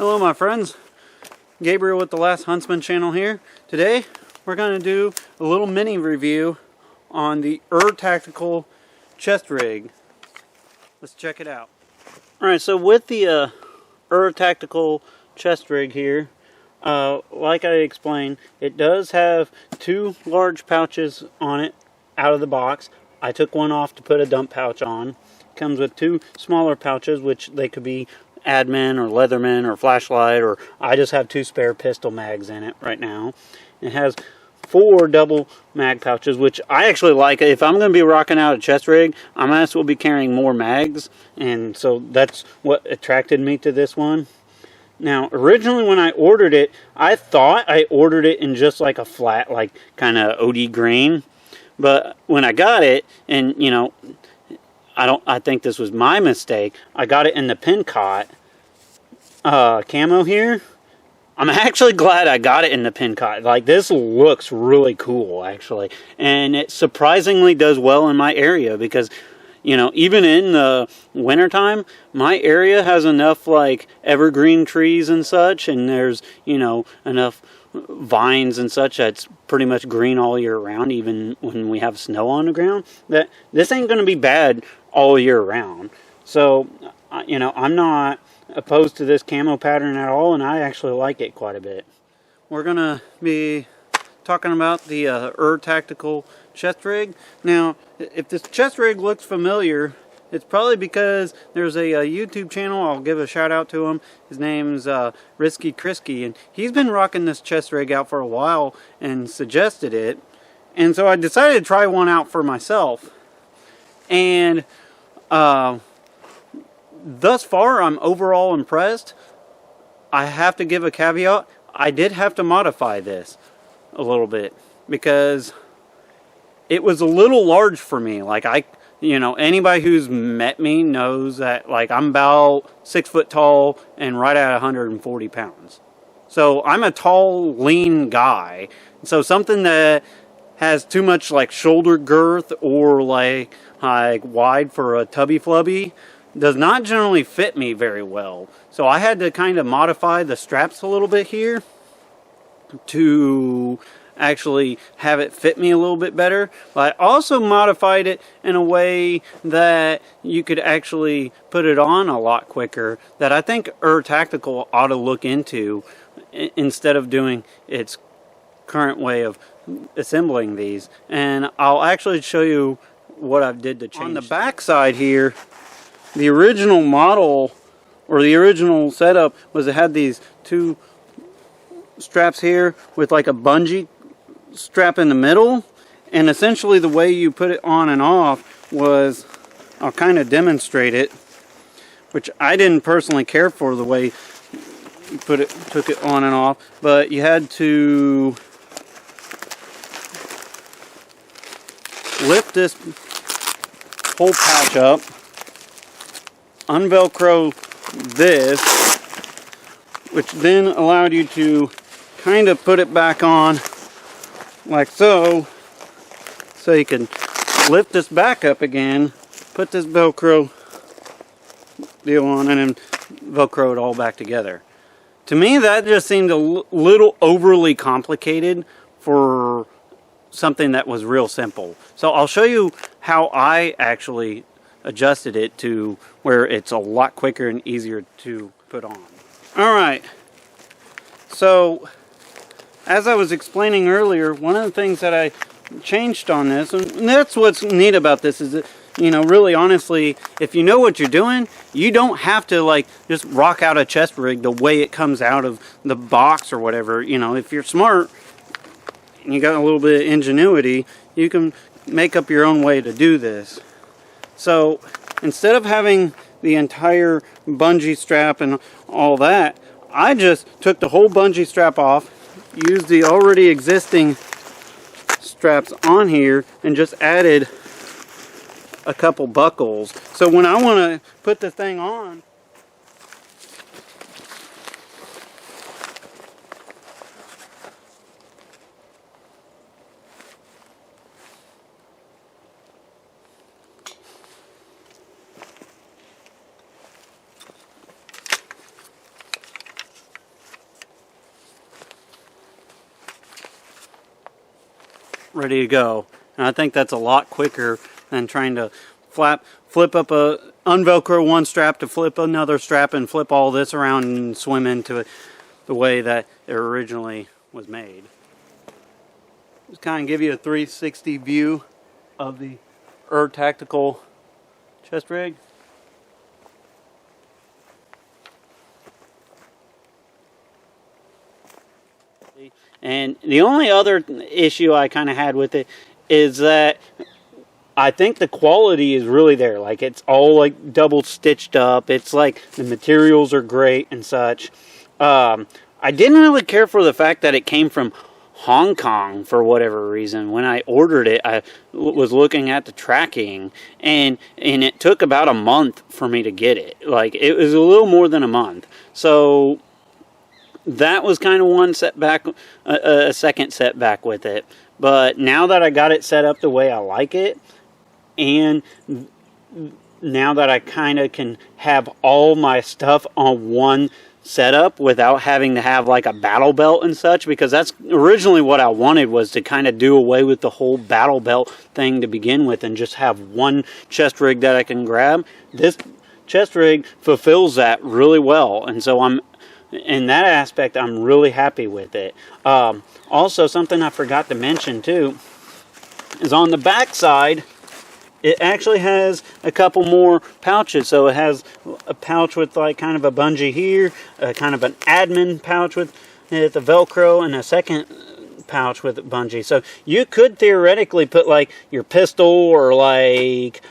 Hello my friends, Gabriel with the Last Huntsman channel here. Today we're going to do a little mini review on the Tactical chest rig. Let's check it out. Alright, so with the Tactical chest rig here, like I explained, it does have two large pouches on it out of the box. I took one off to put a dump pouch on. It comes with two smaller pouches, which they could be admin or leatherman or flashlight, or I just have two spare pistol mags in it right now. It has four double mag pouches, which I actually like. If I'm going to be rocking out a chest rig, I might as well be carrying more mags, and so that's what attracted me to this one. Now, originally when I ordered it, I thought I ordered it in just like a flat, like kind of OD green, but when I got it, and you know, I think this was my mistake, I got it in the Pincott camo here. I'm actually glad I got it in the Pincott. Like, this looks really cool, actually. And it surprisingly does well in my area because, you know, even in the wintertime, my area has enough, like, evergreen trees and such, and there's, you know, enough vines and such that's pretty much green all year round, even when we have snow on the ground, that this ain't going to be bad all year round. So, you know, I'm not opposed to this camo pattern at all, and I actually like it quite a bit. We're going to be talking about the Tactical chest rig. Now, if this chest rig looks familiar, it's probably because there's a YouTube channel. I'll give a shout out to him. His name's Risky Chrisky, and he's been rocking this chest rig out for a while and suggested it. And so I decided to try one out for myself. And thus far, I'm overall impressed. I have to give a caveat. I did have to modify this a little bit because it was a little large for me. Like, you know, anybody who's met me knows that, like, I'm about 6 foot tall and right at 140 pounds. So I'm a tall, lean guy. So something that has too much, like, shoulder girth or like wide for a tubby flubby does not generally fit me very well. So I had to kind of modify the straps a little bit here to actually have it fit me a little bit better. But I also modified it in a way that you could actually put it on a lot quicker, that I think Tactical ought to look into instead of doing its current way of assembling these. And I'll actually show you what I did to change. On the back side here, the original model, or the original setup, was it had these two straps here with like a bungee strap in the middle, and essentially the way you put it on and off was, I'll kind of demonstrate it, which I didn't personally care for the way you took it on and off, but you had to lift this whole patch up, unvelcro this, which then allowed you to kind of put it back on like so, so you can lift this back up again, put this Velcro deal on, and then Velcro it all back together. To me, that just seemed a little overly complicated for something that was real simple. So I'll show you how I actually adjusted it to where it's a lot quicker and easier to put on. Alright, so as I was explaining earlier, one of the things that I changed on this, and that's what's neat about this, is that, you know, really honestly, if you know what you're doing, you don't have to, like, just rock out a chest rig the way it comes out of the box or whatever. You know, if you're smart and you got a little bit of ingenuity, you can make up your own way to do this. So instead of having the entire bungee strap and all that, I just took the whole bungee strap off, used the already existing straps on here, and just added a couple buckles. So when I want to put the thing on, ready to go. And I think that's a lot quicker than trying to flip up unvelcro one strap to flip another strap and flip all this around and swim into it the way that it originally was made. Just kind of give you a 360 view of the Tactical chest rig. And the only other issue I kind of had with it is that I think the quality is really there. Like, it's all like double stitched up. It's like the materials are great and such. I didn't really care for the fact that it came from Hong Kong for whatever reason. When I ordered it, I was looking at the tracking, and it took about a month for me to get it. Like, it was a little more than a month. So that was kind of one setback, a second setback with it. But now that I got it set up the way I like it, and now that I kind of can have all my stuff on one setup without having to have like a battle belt and such, because that's originally what I wanted, was to kind of do away with the whole battle belt thing to begin with and just have one chest rig that I can grab. This chest rig fulfills that really well, and so in that aspect, I'm really happy with it. Also, something I forgot to mention too is on the back side, it actually has a couple more pouches. So it has a pouch with like kind of a bungee here, kind of an admin pouch with the Velcro, and a second pouch with a bungee. So you could theoretically put like your pistol or like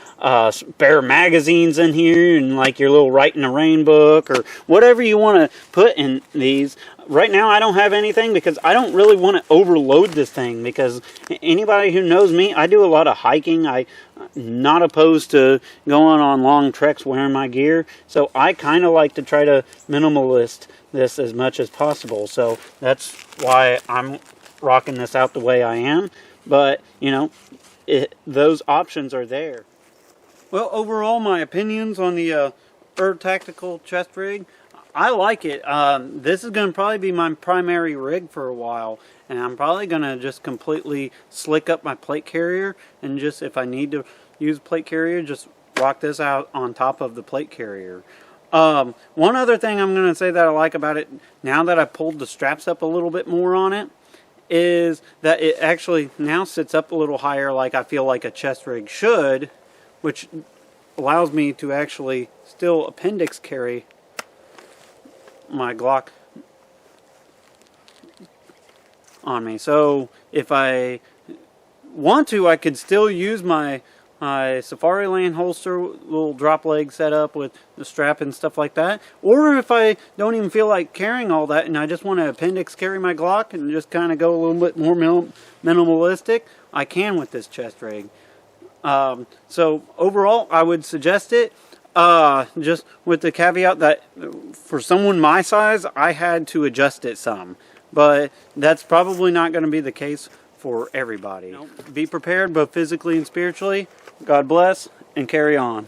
spare magazines in here, and like your little Write in the Rain book, or whatever you want to put in these. Right now I don't have anything because I don't really want to overload this thing, because anybody who knows me, I do a lot of hiking. I'm not opposed to going on long treks wearing my gear, so I kind of like to try to minimalist this as much as possible. So that's why I'm rocking this out the way I am. But you know, those options are there. Well, overall, my opinions on the Tactical chest rig, I like it. This is going to probably be my primary rig for a while, and I'm probably going to just completely slick up my plate carrier, and just, if I need to use plate carrier, just rock this out on top of the plate carrier. One other thing I'm going to say that I like about it, now that I pulled the straps up a little bit more on it, is that it actually now sits up a little higher, like I feel like a chest rig should, which allows me to actually still appendix carry my Glock on me. So if I want to, I could still use my Safari Land holster, little drop leg setup with the strap and stuff like that. Or if I don't even feel like carrying all that and I just want to appendix carry my Glock and just kind of go a little bit more minimalistic, I can with this chest rig. So overall, I would suggest it. Just with the caveat that for someone my size, I had to adjust it some. But that's probably not going to be the case for everybody. Be prepared both physically and spiritually. God bless, and carry on.